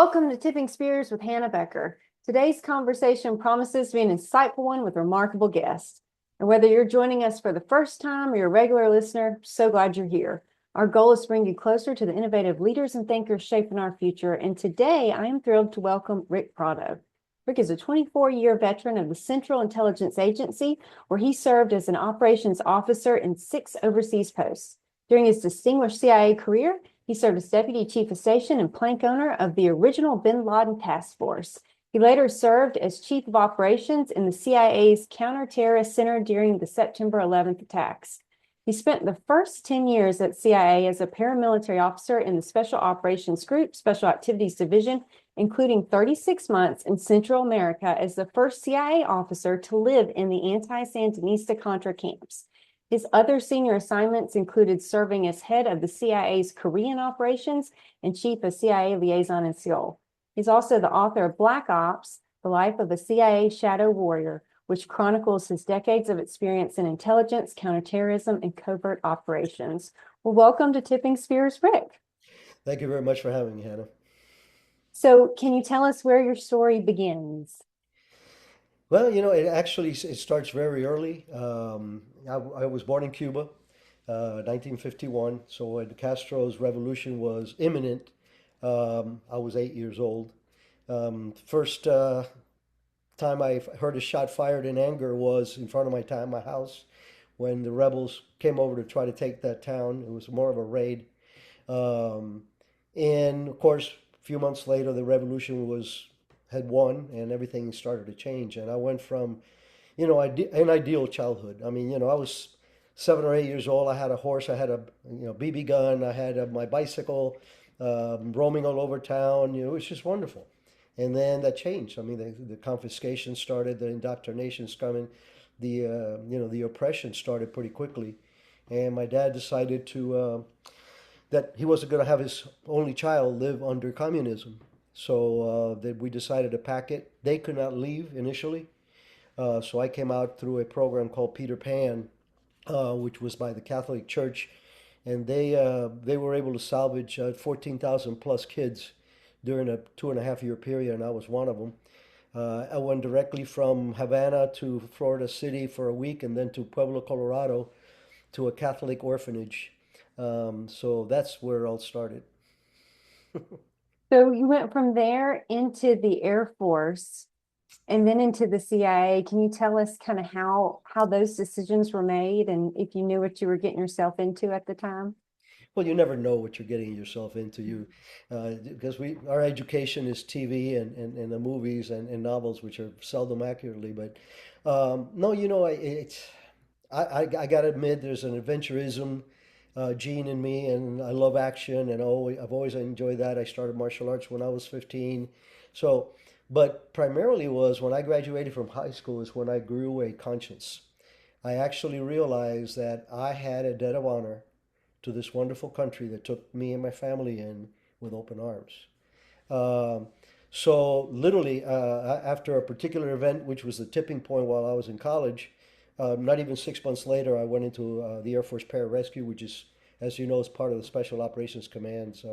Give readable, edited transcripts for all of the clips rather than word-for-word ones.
Welcome to Tipping Spears with Hannah Becker. Today's conversation promises to be an insightful one with remarkable guests. And whether you're joining us for the first time or you're a regular listener, so glad you're here. Our goal is to bring you closer to the innovative leaders and thinkers shaping our future. And today I am thrilled to welcome Ric Prado. Ric is a 24-year veteran of the Central Intelligence Agency, where he served as an operations officer in 6 overseas posts. During his distinguished CIA career, he served as Deputy Chief of Station and plank owner of the original bin Ladin Task Force. He later served as Chief of Operations in the CIA's Counterterrorist Center during the September 11th attacks. He spent the first 10 years at CIA as a paramilitary officer in the Special Operations Group, Special Activities Division, including 36 months in Central America as the first CIA officer to live in the anti-Sandinista Contra camps. His other senior assignments included serving as head of the CIA's Korean operations and chief of CIA liaison in Seoul. He's also the author of Black Ops, The Life of a CIA Shadow Warrior, which chronicles his decades of experience in intelligence, counterterrorism, and covert operations. Well, welcome to Tipping Spears, Ric. Thank you very much for having me, Hannah. So can you tell us where your story begins? Well, it starts very early. I was born in Cuba, 1951. So when Castro's revolution was imminent, I was 8 years old. First time I heard a shot fired in anger was in front of my house when the rebels came over to try to take that town. It was more of a raid. Um, and of course, a few months later, the revolution was had won, and everything started to change. And I went from, an ideal childhood. I mean, I was 7 or 8 years old. I had a horse. I had a, BB gun. I had my bicycle, roaming all over town. It was just wonderful. And then that changed. I mean, the confiscation started, the indoctrination's coming, the oppression started pretty quickly. And my dad decided that he wasn't going to have his only child live under communism. So that we decided to pack it. They could not leave initially. So I came out through a program called Peter Pan, which was by the Catholic Church. And they were able to salvage 14,000 plus kids during a 2.5 year period, and I was one of them. I went directly from Havana to Florida City for a week and then to Pueblo, Colorado to a Catholic orphanage. So that's where it all started. So you went from there into the Air Force and then into the CIA. Can you tell us kind of how those decisions were made and if you knew what you were getting yourself into at the time? Well, you never know what you're getting yourself into. Because our education is TV and the movies and novels, which are seldom accurately. But no, I got to admit, there's an adventurism gene in me, and I love action, and I've always enjoyed that. I started martial arts when I was 15. So, but primarily was when I graduated from high school is when I grew a conscience. I actually realized that I had a debt of honor to this wonderful country that took me and my family in with open arms. Um, so literally, after a particular event, which was the tipping point while I was in college, not even 6 months later, I went into the Air Force Pararescue, which is, as you know, is part of the Special Operations Command's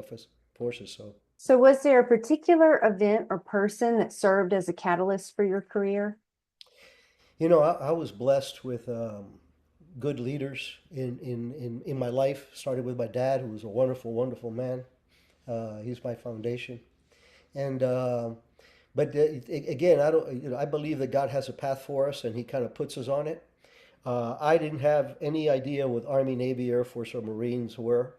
forces. So, So was there a particular event or person that served as a catalyst for your career? I was blessed with good leaders in my life. Started with my dad, who was a wonderful, wonderful man. He's my foundation. And but again, I don't. I believe that God has a path for us, and He kind of puts us on it. I didn't have any idea what Army, Navy, Air Force, or Marines were.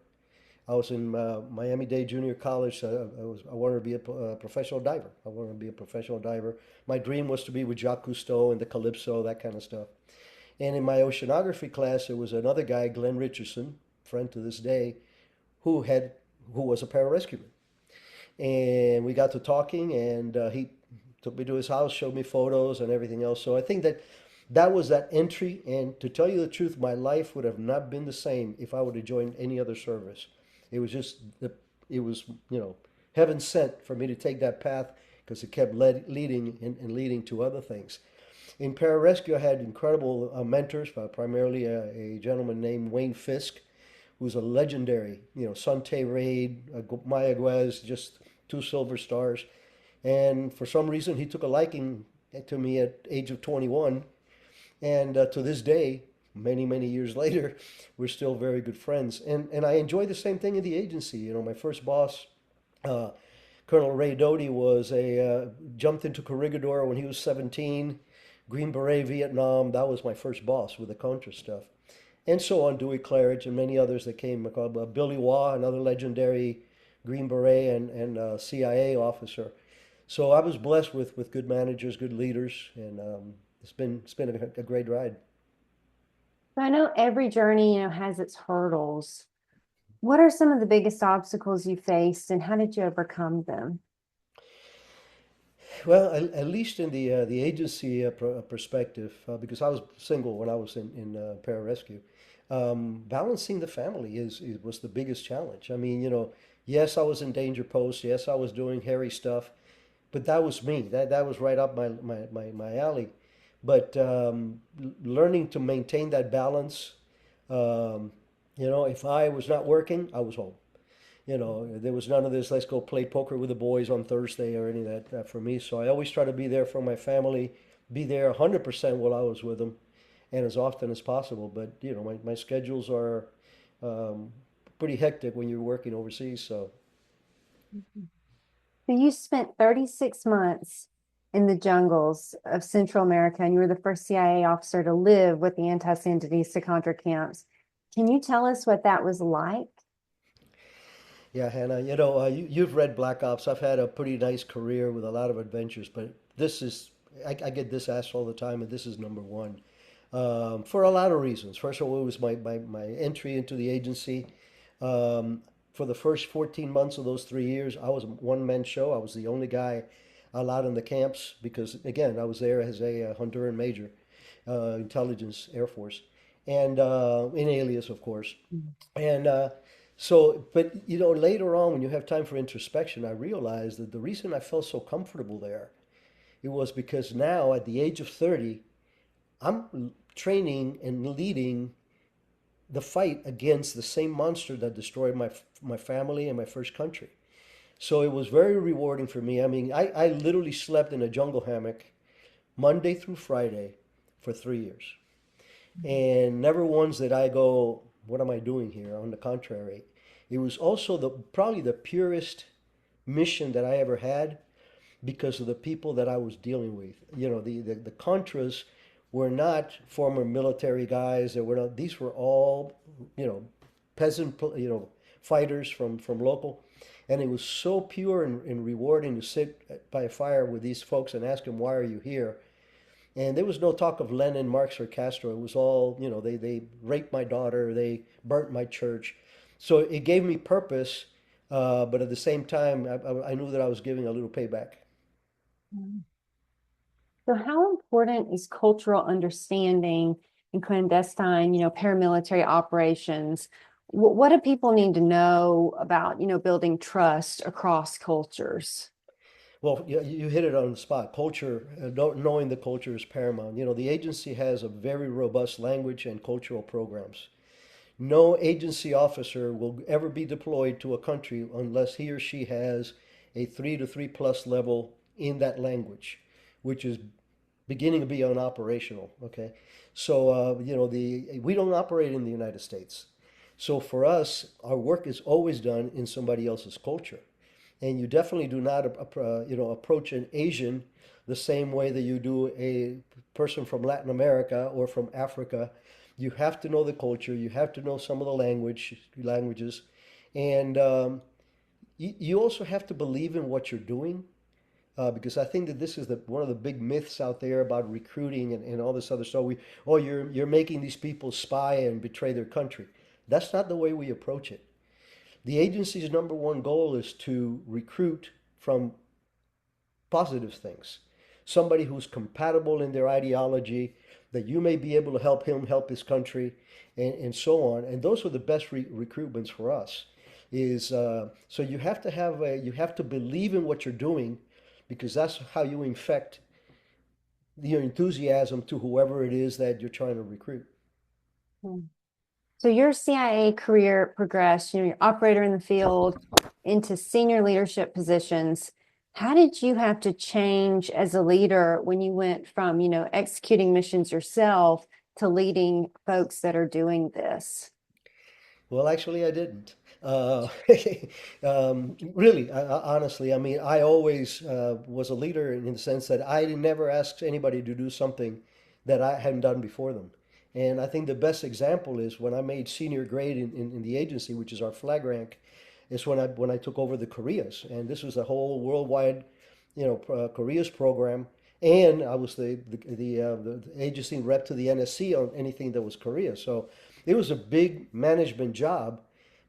I was in Miami-Dade Junior College. I wanted to be a professional diver. I wanted to be a professional diver. My dream was to be with Jacques Cousteau and the Calypso, that kind of stuff. And in my oceanography class, there was another guy, Glenn Richardson, friend to this day, who had who was a pararescueman. And we got to talking, and he took me to his house, showed me photos and everything else. So I think that was that entry. And to tell you the truth, my life would have not been the same if I would have joined any other service. It was just it was heaven sent for me to take that path because it kept leading and leading to other things. In pararescue, I had incredible mentors, primarily a gentleman named Wayne Fisk, who's a legendary, Sante Raid, Maya Guez, just 2 silver stars. And for some reason, he took a liking to me at age of 21. And to this day, many years later, we're still very good friends. And I enjoy the same thing in the agency. You know, my first boss, uh, Colonel Ray Doty, was jumped into Corregidor when he was 17. Green Beret, Vietnam. That was my first boss with the Contra stuff. And so on, Dewey Claridge and many others that came. Billy Waugh, another legendary Green Beret and CIA officer. So I was blessed with good managers, good leaders, and it's been a great ride. I know every journey, has its hurdles. What are some of the biggest obstacles you faced and how did you overcome them? Well, at least in the agency perspective, because I was single when I was in pararescue, balancing the family was the biggest challenge. I mean, yes, I was in danger posts. Yes, I was doing hairy stuff, but that was me. That was right up my alley. But learning to maintain that balance, um, if I was not working, I was home. There was none of this, let's go play poker with the boys on Thursday or any of that for me. So I always try to be there for my family, be there 100% while I was with them and as often as possible. But, my schedules are um, pretty hectic when you're working overseas. So, So you spent 36 months in the jungles of Central America, and you were the first CIA officer to live with the anti-Sandinista Contra camps. Can you tell us what that was like? yeah, Hannah, you've read Black Ops. I've had a pretty nice career with a lot of adventures, but I get this asked all the time, and this is number one. For a lot of reasons. First of all, it was my entry into the agency. Um, for the first 14 months of those 3 years, I was a one-man show. I was the only guy allowed in the camps because, again, I was there as a Honduran major, intelligence Air Force, and in alias, of course. And but later on, when you have time for introspection, I realized that the reason I felt so comfortable there, it was because now at the age of 30, I'm training and leading the fight against the same monster that destroyed my family and my first country. So it was very rewarding for me. I mean, I literally slept in a jungle hammock Monday through Friday for 3 years. And never once did I go, what am I doing here? On the contrary, it was also probably the purest mission that I ever had because of the people that I was dealing with. The Contras were not former military guys. They were not, these were all, you know, peasant, fighters from local. And it was so pure and rewarding to sit by a fire with these folks and ask them, why are you here? And there was no talk of Lenin, Marx, or Castro. It was all, they raped my daughter, they burnt my church. So it gave me purpose, but at the same time, I knew that I was giving a little payback. So how important is cultural understanding in clandestine, paramilitary operations? What do people need to know about, building trust across cultures? Well, you hit it on the spot. Culture, knowing the culture is paramount. The agency has a very robust language and cultural programs. No agency officer will ever be deployed to a country unless he or she has a 3 to 3 plus level in that language, which is beginning to be unoperational. Okay, so the we don't operate in the United States, so for us, our work is always done in somebody else's culture, and you definitely do not approach an Asian the same way that you do a person from Latin America or from Africa. You have to know the culture. You have to know some of the languages, and you also have to believe in what you're doing because I think that this is one of the big myths out there about recruiting and all this other stuff. You're making these people spy and betray their country. That's not the way we approach it. The agency's number one goal is to recruit from positive things. Somebody who's compatible in their ideology, that you may be able to help him help his country, and so on. And those are the best recruitments for us. So you have to believe in what you're doing, because that's how you infect your enthusiasm to whoever it is that you're trying to recruit. Hmm. So your CIA career progressed, you're operator in the field into senior leadership positions. How did you have to change as a leader when you went from, executing missions yourself to leading folks that are doing this? Well, actually, I didn't. Uh, really, honestly, I mean, I always was a leader in the sense that I never asked anybody to do something that I hadn't done before them. And I think the best example is when I made senior grade in the agency, which is our flag rank, is when I took over the Koreas, and this was a whole worldwide, Koreas program, and I was the agency rep to the NSC on anything that was Korea. So it was a big management job,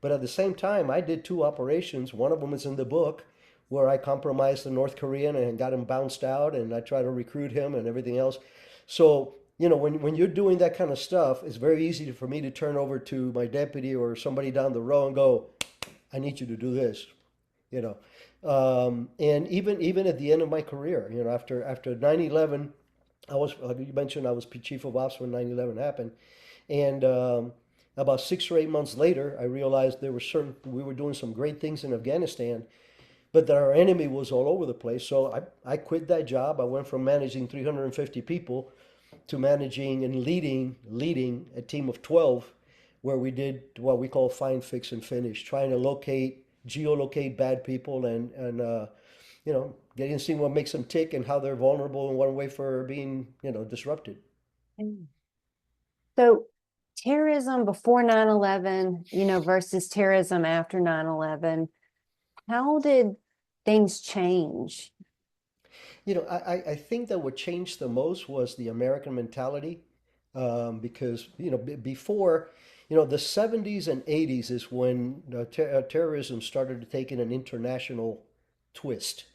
but at the same time, I did two operations. One of them is in the book, where I compromised the North Korean and got him bounced out, and I tried to recruit him and everything else. So when you're doing that kind of stuff, it's very easy for me to turn over to my deputy or somebody down the row and go, I need you to do this, you know. And even at the end of my career, after 9/11, you mentioned I was chief of ops when 9/11 happened, and about 6 or 8 months later, I realized we were doing some great things in Afghanistan, but that our enemy was all over the place. So I quit that job. I went from managing 350 people to managing and leading a team of 12, where we did what we call find, fix, and finish, trying to geolocate bad people, and getting to see what makes them tick and how they're vulnerable in one way for being disrupted. Mm. So terrorism before 9/11, versus terrorism after 9/11, how did things change? I think that what changed the most was the American mentality, because before, the 70s and 80s is when terrorism started to take in an international twist.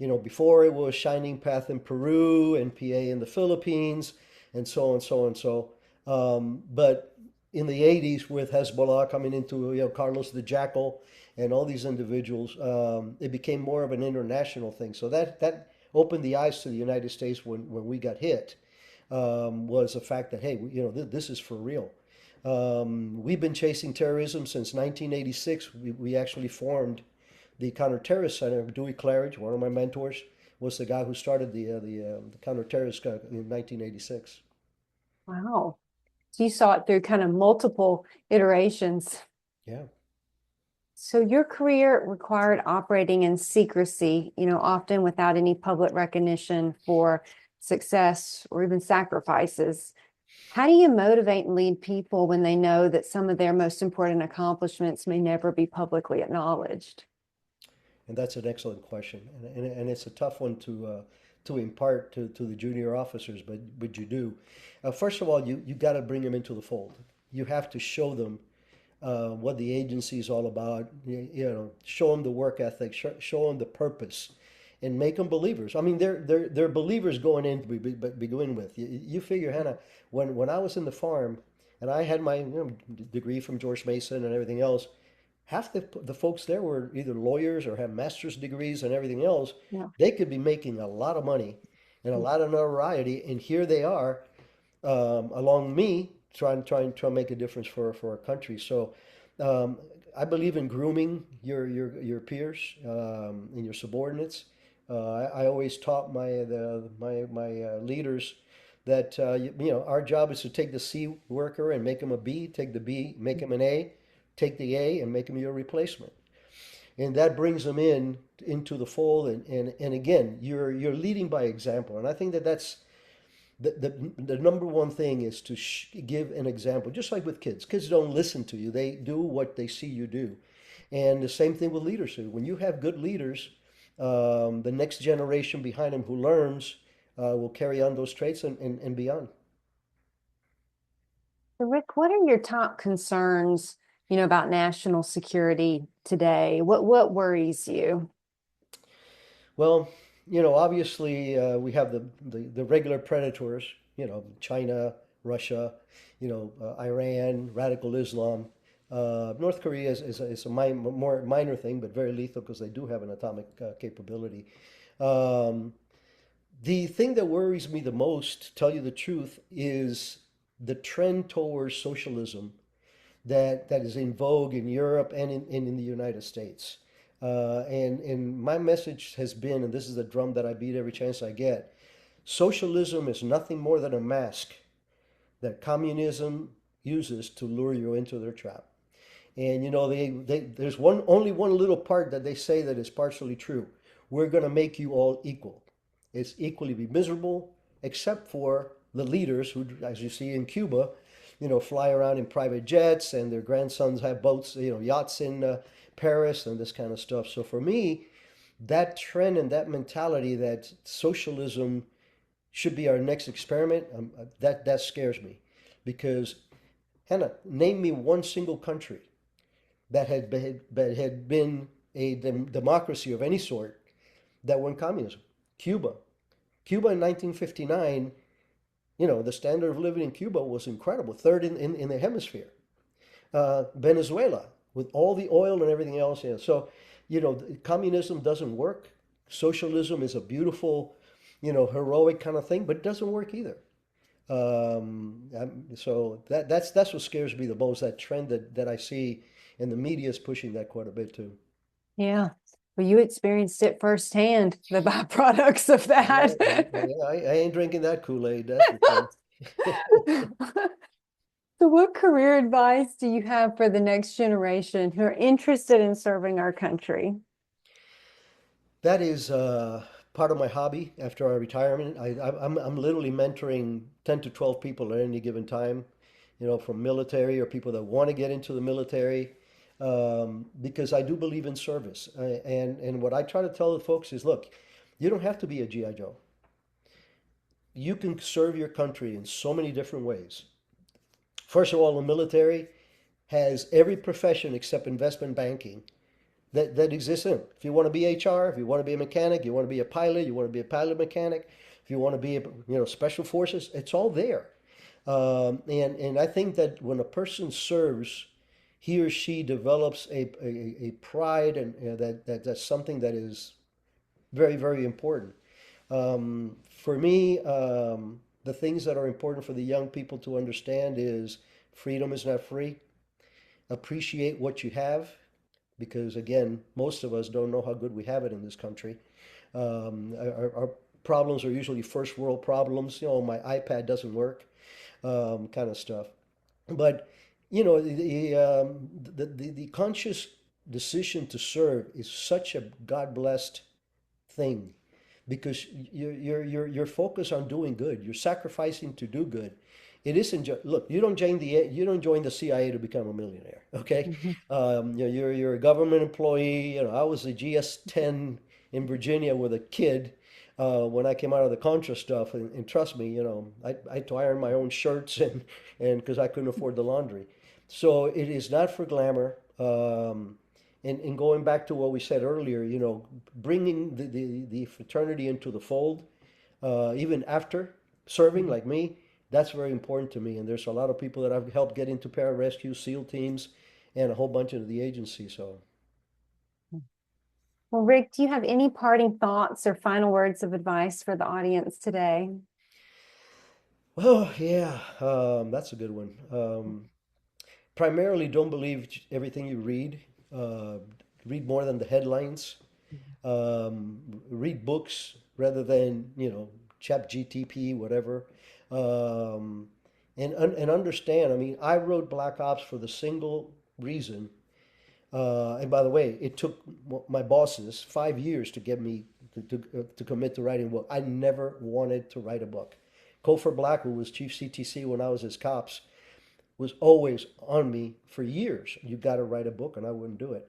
Before it was Shining Path in Peru, NPA in the Philippines, and so on, so on, so. But in the 80s, with Hezbollah coming into, Carlos the Jackal and all these individuals, it became more of an international thing. So that opened the eyes to the United States when we got hit, was the fact that, hey, this is for real. We've been chasing terrorism since 1986. We actually formed the Counterterrorist Center. Dewey Claridge, one of my mentors, was the guy who started the Counterterrorist in 1986. Wow. So you saw it through kind of multiple iterations. Yeah. So your career required operating in secrecy, often without any public recognition for success or even sacrifices. How do you motivate and lead people when they know that some of their most important accomplishments may never be publicly acknowledged? And that's an excellent question, and it's a tough one to impart to the junior officers, but you do. First of all, you got to bring them into the fold. You have to show them what the agency is all about. Show them the work ethic, show them the purpose, and make them believers. I mean, they're believers going in to begin with. You figure, Hannah, when I was in the farm, and I had my degree from George Mason and everything else, half the folks there were either lawyers or have master's degrees and everything else. Yeah. They could be making a lot of money and a lot of notoriety, and here they are, along me, trying to make a difference for our country. So um, I believe in grooming your peers, and your subordinates. I always taught my leaders that our job is to take the C worker and make him a B, take the B, make him an A, take the A and make him your replacement. And that brings them into the fold. And again, you're leading by example. And I think that's the number one thing is to give an example. Just like with kids, kids don't listen to you; they do what they see you do. And the same thing with leadership. When you have good leaders, the next generation behind them who learns will carry on those traits and beyond. So Rick, what are your top concerns, about national security today? What worries you? Well, obviously, we have the regular predators, China, Russia, Iran, radical Islam. North Korea is a more minor thing, but very lethal because they do have an atomic capability. Um, the thing that worries me the most, to tell you the truth, is the trend towards socialism that is in vogue in Europe and in the United States. And my message has been, and this is the drum that I beat every chance I get, socialism is nothing more than a mask that communism uses to lure you into their trap. And there's only one little part that they say that is partially true. We're going to make you all equal. It's equally be miserable, except for the leaders who, as you see in Cuba, fly around in private jets, and their grandsons have boats, yachts in Paris and this kind of stuff. So for me, that trend and that mentality that socialism should be our next experiment, that scares me, because Hannah, name me one single country that had been a democracy of any sort that went communism. Cuba. Cuba in 1959, the standard of living in Cuba was incredible, third in the hemisphere. Venezuela, with all the oil and everything else. So, communism doesn't work. Socialism is a beautiful, heroic kind of thing, but it doesn't work either. So that's what scares me the most, that trend that I see, and the media is pushing that quite a bit too. Yeah. Well, you experienced it firsthand, the byproducts of Yeah, that. I ain't drinking that Kool-Aid, that's for sure. So, what career advice do you have for the next generation who are interested in serving our country? That is part of my hobby after our retirement. I'm literally mentoring 10 to 12 people at any given time, from military or people that want to get into the military, because I do believe in service. And what I try to tell the folks is, look, you don't have to be a GI Joe. You can serve your country in so many different ways. First of all, the military has every profession except investment banking that exists in. If you want to be HR, if you want to be a mechanic, you want to be a pilot, you want to be a pilot mechanic, if you want to be, special forces, it's all there. And I think that when a person serves, he or she develops a pride, and that's something that is very, very important. For me, the things that are important for the young people to understand is freedom is not free. Appreciate what you have, because again, most of us don't know how good we have it in this country. Our problems are usually first world problems. My iPad doesn't work, kind of stuff. But the conscious decision to serve is such a God blessed thing, because you're focused on doing good. You're sacrificing to do good. It isn't just, look. You don't join the CIA to become a millionaire. Okay, Mhm. you're a government employee. I was a GS-10 in Virginia with a kid when I came out of the Contra stuff, and trust me, I had to iron my own shirts, and because I couldn't afford the laundry. So it is not for glamour. And going back to what we said earlier, bringing the fraternity into the fold, even after serving, like me, that's very important to me. And there's a lot of people that I've helped get into pararescue, SEAL teams, and a whole bunch of the agency. So, Well, Rick, do you have any parting thoughts or final words of advice for the audience today? oh yeah, that's a good one. Primarily, don't believe everything you read. Uh, Read more than the headlines. Read books rather than chat GTP, whatever. um, and understand. I mean, I wrote Black Ops for the single reason. And by the way, it took my bosses 5 years to get me to commit to writing a book. I never wanted to write a book. Cofer Black, who was chief CTC when I was his cops, was always on me for years. You got to write a book, and I wouldn't do it.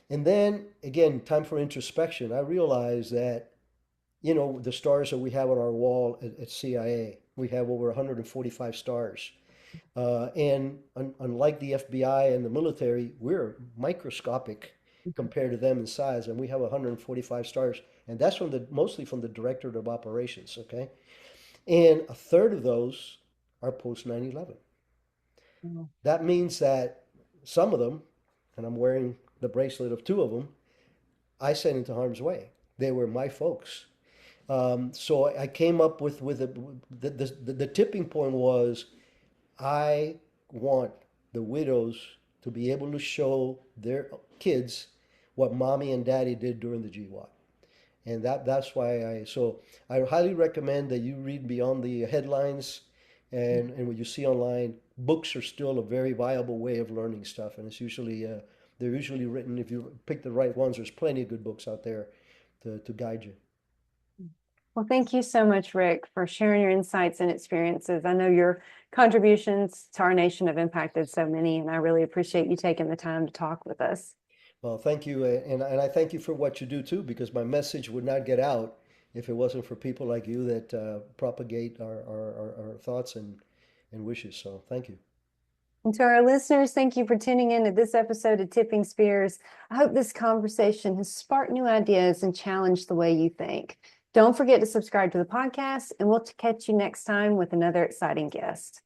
And then again, time for introspection. I realized that the stars that we have on our wall at CIA, we have over 145 stars. And unlike the FBI and the military, we're microscopic compared to them in size, and we have 145 stars, and that's mostly from the Directorate of Operations. Okay, and a third of those are post 9/11. Mhm. That means that some of them, and I'm wearing the bracelet of two of them, I sent into harm's way. They were my folks. So I came up with the tipping point was, I want the widows to be able to show their kids what mommy and daddy did during the GWOT. And that's why I highly recommend that you read beyond the headlines and what you see online. Books are still a very viable way of learning stuff, and it's usually they're usually written, if you pick the right ones. There's plenty of good books out there to guide you. Well, thank you so much, Rick, for sharing your insights and experiences. I know your contributions to our nation have impacted so many, and I really appreciate you taking the time to talk with us. Well, thank you, and I thank you for what you do too, because my message would not get out if it wasn't for people like you that propagate our thoughts and wishes. So thank you. And to our listeners, thank you for tuning in to this episode of Tipping Spears. I hope this conversation has sparked new ideas and challenged the way you think. Don't forget to subscribe to the podcast, and we'll catch you next time with another exciting guest.